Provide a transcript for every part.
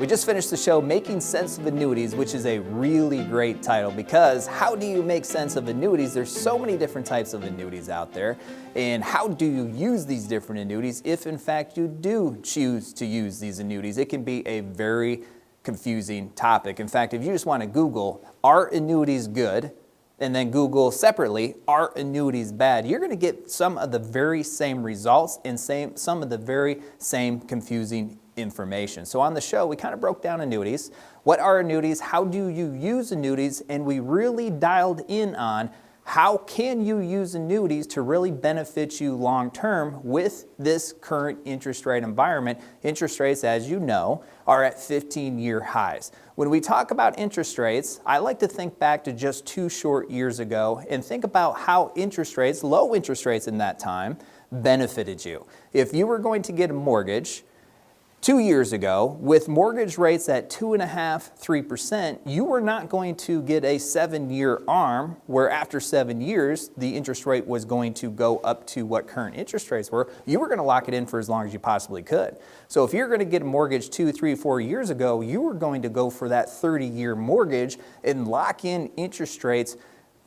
We just finished the show Making Sense of Annuities, which is a really great title because how do you make sense of annuities? There's so many different types of annuities out there. And how do you use these different annuities if in fact you do choose to use these annuities? It can be a very confusing topic. In fact, if you just want to Google, are annuities good? And then Google separately, are annuities bad? You're going to get some of the very same results and some of the very same confusing information. So on the show, we kind of broke down annuities. What are annuities? How do you use annuities? And we really dialed in on how can you use annuities to really benefit you long term with this current interest rate environment. Interest rates, as you know, are at 15-year highs. When we talk about interest rates, I like to think back to just 2 short years ago and think about how interest rates, low interest rates in that time, benefited you. If you were going to get a mortgage 2 years ago, with mortgage rates at 2.5%, 3%, you were not going to get a 7-year ARM where after 7 years, the interest rate was going to go up to what current interest rates were. You were going to lock it in for as long as you possibly could. So if you're going to get a mortgage 2, 3, 4 years ago, you were going to go for that 30-year mortgage and lock in interest rates,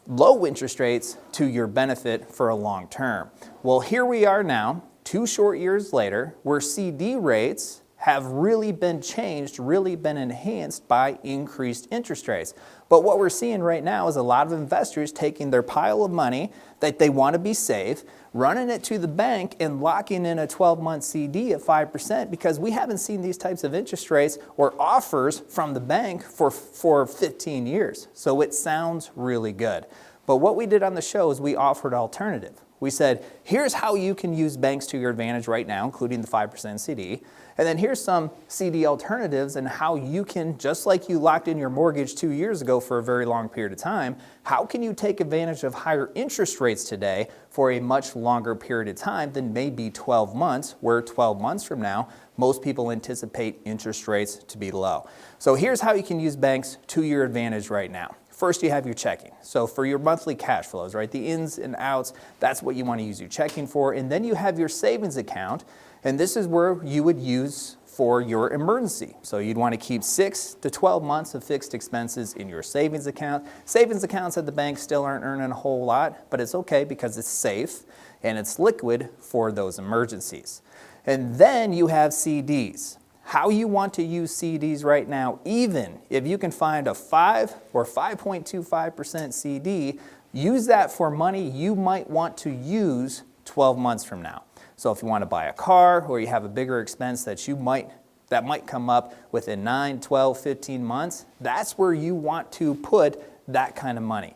low interest rates, to your benefit for a long term. Well, here we are now, 2 short years later, where CD rates have really been changed, really been enhanced by increased interest rates. But what we're seeing right now is a lot of investors taking their pile of money that they want to be safe, running it to the bank and locking in a 12-month CD at 5% because we haven't seen these types of interest rates or offers from the bank for 15 years. So it sounds really good. But what we did on the show is we offered alternative. We said, here's how you can use banks to your advantage right now, including the 5% CD. And then here's some CD alternatives and how you can, just like you locked in your mortgage 2 years ago for a very long period of time, how can you take advantage of higher interest rates today for a much longer period of time than maybe 12 months, where 12 months from now, most people anticipate interest rates to be low. So here's how you can use banks to your advantage right now. First, you have your checking. So for your monthly cash flows, right, the ins and outs, that's what you want to use your checking for. And then you have your savings account, and this is where you would use for your emergency. So you'd want to keep 6 to 12 months of fixed expenses in your savings account. Savings accounts at the bank still aren't earning a whole lot, but it's okay because it's safe and it's liquid for those emergencies. And then you have CDs. How you want to use CDs right now, even if you can find a 5 or 5.25% CD, use that for money you might want to use 12 months from now. So if you want to buy a car or you have a bigger expense that might come up within 9, 12, 15 months, that's where you want to put that kind of money.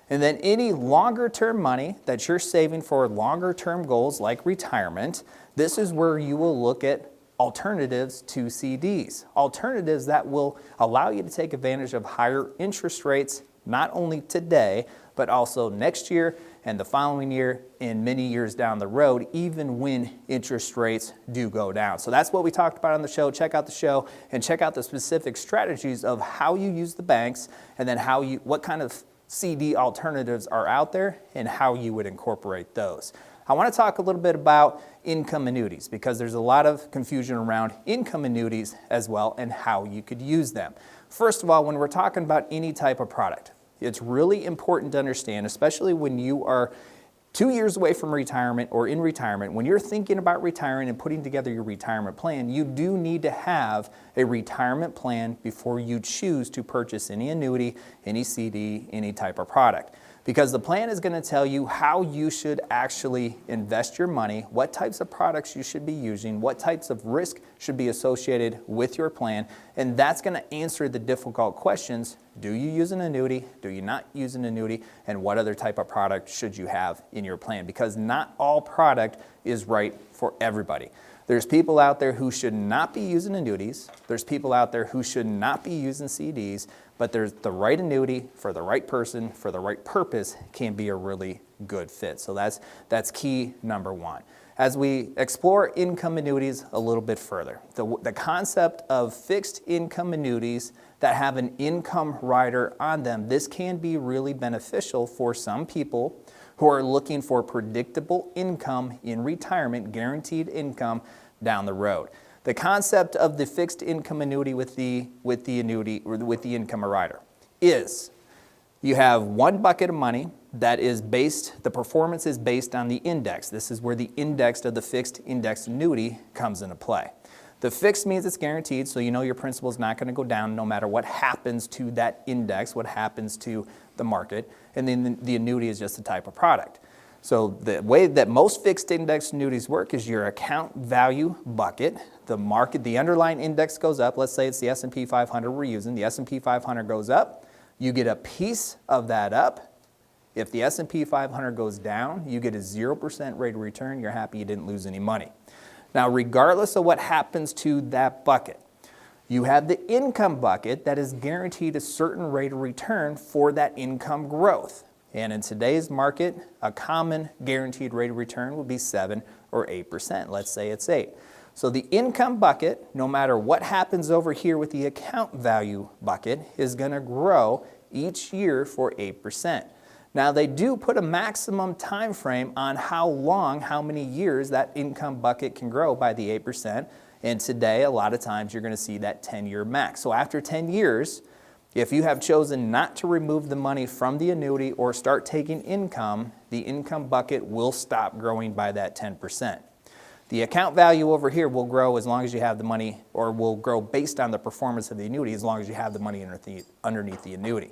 And then any longer term money that you're saving for longer term goals like retirement, this is where you will look at alternatives to CDs. Alternatives that will allow you to take advantage of higher interest rates, not only today, but also next year and the following year and many years down the road, even when interest rates do go down. So that's what we talked about on the show. Check out the show and check out the specific strategies of how you use the banks and then what kind of CD alternatives are out there and how you would incorporate those. I want to talk a little bit about income annuities because there's a lot of confusion around income annuities as well and how you could use them. First of all, when we're talking about any type of product, it's really important to understand, especially when you are 2 years away from retirement or in retirement, when you're thinking about retiring and putting together your retirement plan, you do need to have a retirement plan before you choose to purchase any annuity, any CD, any type of product. Because the plan is going to tell you how you should actually invest your money, what types of products you should be using, what types of risk should be associated with your plan, and that's going to answer the difficult questions. Do you use an annuity? Do you not use an annuity? And what other type of product should you have in your plan? Because not all product is right for everybody. There's people out there who should not be using annuities. There's people out there who should not be using CDs, but there's the right annuity for the right person, for the right purpose, can be a really good fit. So that's key number one. As we explore income annuities a little bit further, the concept of fixed income annuities that have an income rider on them, this can be really beneficial for some people who are looking for predictable income in retirement, guaranteed income down the road. The concept of the fixed income annuity with the annuity or with the income rider is you have one bucket of money that is based, the performance is based on the index. This is where the index of the fixed index annuity comes into play. The fixed means it's guaranteed, so you know your principal is not going to go down no matter what happens to that index, what happens to the market, and then the annuity is just a type of product. So the way that most fixed index annuities work is your account value bucket, the market, the underlying index goes up. Let's say it's the S&P 500 we're using. The S&P 500 goes up. You get a piece of that up. If the S&P 500 goes down, you get a 0% rate of return. You're happy you didn't lose any money. Now, regardless of what happens to that bucket, you have the income bucket that is guaranteed a certain rate of return for that income growth. And in today's market, a common guaranteed rate of return would be 7 or 8%. Let's say it's 8. So the income bucket, no matter what happens over here with the account value bucket, is going to grow each year for 8%. Now they do put a maximum time frame on how long, how many years that income bucket can grow by the 8%. And today, a lot of times, you're going to see that 10-year max. So after 10 years, if you have chosen not to remove the money from the annuity or start taking income, the income bucket will stop growing by that 10%. The account value over here will grow as long as you have the money, or will grow based on the performance of the annuity as long as you have the money underneath the annuity.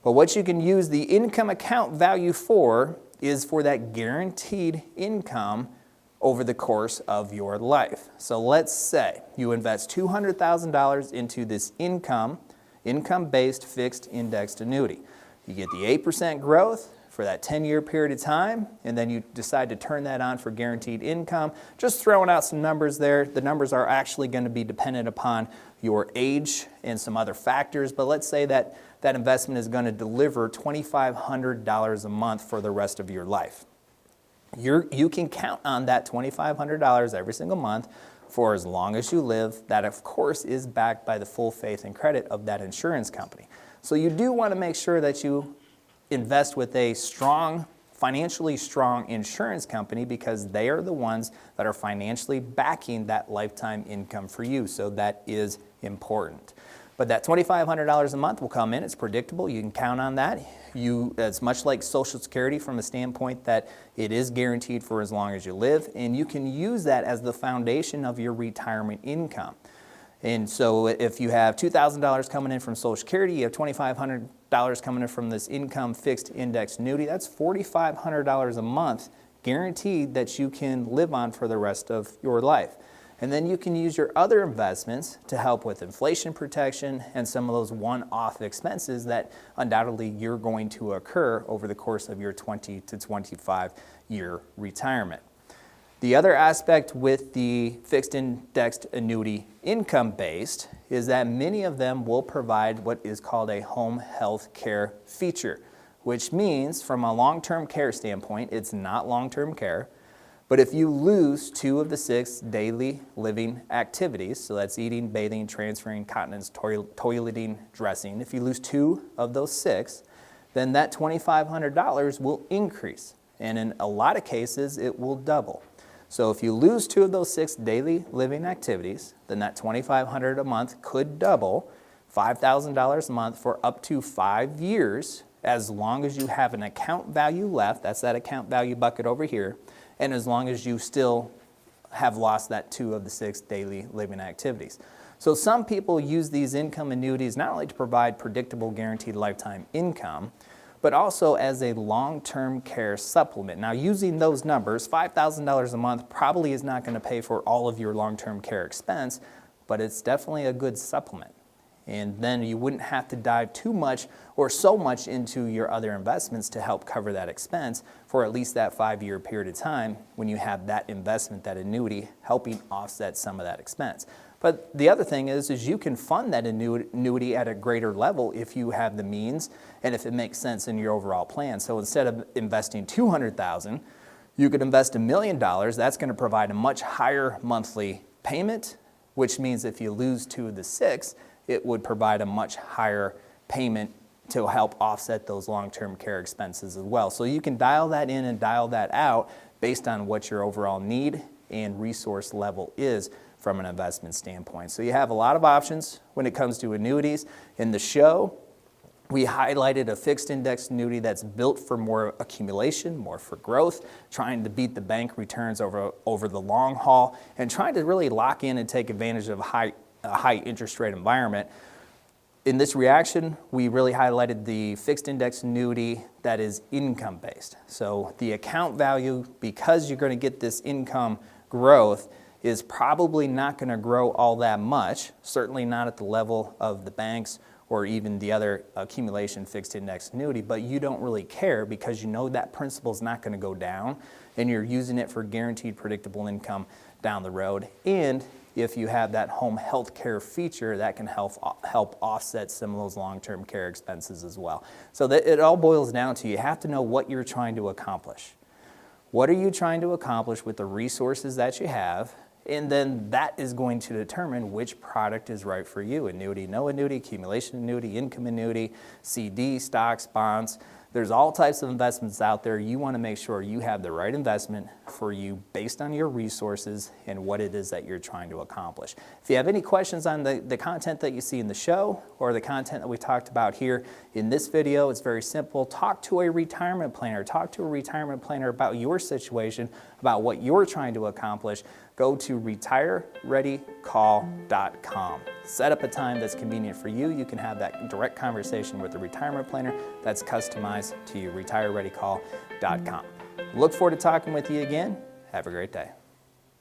But what you can use the income account value for is for that guaranteed income over the course of your life. So let's say you invest $200,000 into this income-based fixed indexed annuity. You get the 8% growth for that 10-year period of time, and then you decide to turn that on for guaranteed income. Just throwing out some numbers there. The numbers are actually going to be dependent upon your age and some other factors, but let's say that that investment is going to deliver $2,500 a month for the rest of your life. You can count on that $2,500 every single month for as long as you live. That, of course, is backed by the full faith and credit of that insurance company. So you do want to make sure that you invest with a strong, financially strong insurance company because they are the ones that are financially backing that lifetime income for you. So that is important. But that $2,500 a month will come in. It's predictable. You can count on that. It's much like Social Security from a standpoint that it is guaranteed for as long as you live, and you can use that as the foundation of your retirement income. And so if you have $2,000 coming in from Social Security, you have $2,500 coming in from this income fixed index annuity, that's $4,500 a month guaranteed that you can live on for the rest of your life. And then you can use your other investments to help with inflation protection and some of those one-off expenses that undoubtedly you're going to occur over the course of your 20 to 25-year retirement. The other aspect with the fixed indexed annuity income-based is that many of them will provide what is called a home health care feature, which means from a long-term care standpoint, it's not long-term care. But if you lose 2 of the 6 daily living activities, so that's eating, bathing, transferring, continence, toileting, dressing, if you lose 2 of those 6, then that $2,500 will increase. And in a lot of cases, it will double. So if you lose 2 of those 6 daily living activities, then that $2,500 a month could double $5,000 a month for up to 5 years, as long as you have an account value left. That's that account value bucket over here. And as long as you still have lost that 2 of the 6 daily living activities. So some people use these income annuities not only to provide predictable guaranteed lifetime income, but also as a long-term care supplement. Now, using those numbers, $5,000 a month probably is not going to pay for all of your long-term care expense, but it's definitely a good supplement. And then you wouldn't have to dive too much or so much into your other investments to help cover that expense for at least that 5-year period of time when you have that investment, that annuity, helping offset some of that expense. But the other thing is you can fund that annuity at a greater level if you have the means and if it makes sense in your overall plan. So instead of investing $200,000, you could invest $1 million. That's going to provide a much higher monthly payment, which means if you lose 2 of the 6, it would provide a much higher payment to help offset those long-term care expenses as well. So you can dial that in and dial that out based on what your overall need and resource level is from an investment standpoint. So you have a lot of options when it comes to annuities. In the show, we highlighted a fixed index annuity that's built for more accumulation, more for growth, trying to beat the bank returns over the long haul, and trying to really lock in and take advantage of a high interest rate environment. In this reaction, we really highlighted the fixed index annuity that is income based. So the account value, because you're going to get this income growth, is probably not going to grow all that much, certainly not at the level of the banks or even the other accumulation fixed index annuity, but you don't really care because you know that principal is not going to go down and you're using it for guaranteed predictable income down the road. And if you have that home health care feature, that can help offset some of those long-term care expenses as well. So that it all boils down to you have to know what you're trying to accomplish. What are you trying to accomplish with the resources that you have? And then that is going to determine which product is right for you. Annuity, no annuity, accumulation annuity, income annuity, CD, stocks, bonds. There's all types of investments out there. You want to make sure you have the right investment for you based on your resources and what it is that you're trying to accomplish. If you have any questions on the content that you see in the show or the content that we talked about here in this video, it's very simple. Talk to a retirement planner. Talk to a retirement planner about your situation, about what you're trying to accomplish. Go to retirereadycall.com. Set up a time that's convenient for you. You can have that direct conversation with the retirement planner that's customized to you, retirereadycall.com. Look forward to talking with you again. Have a great day.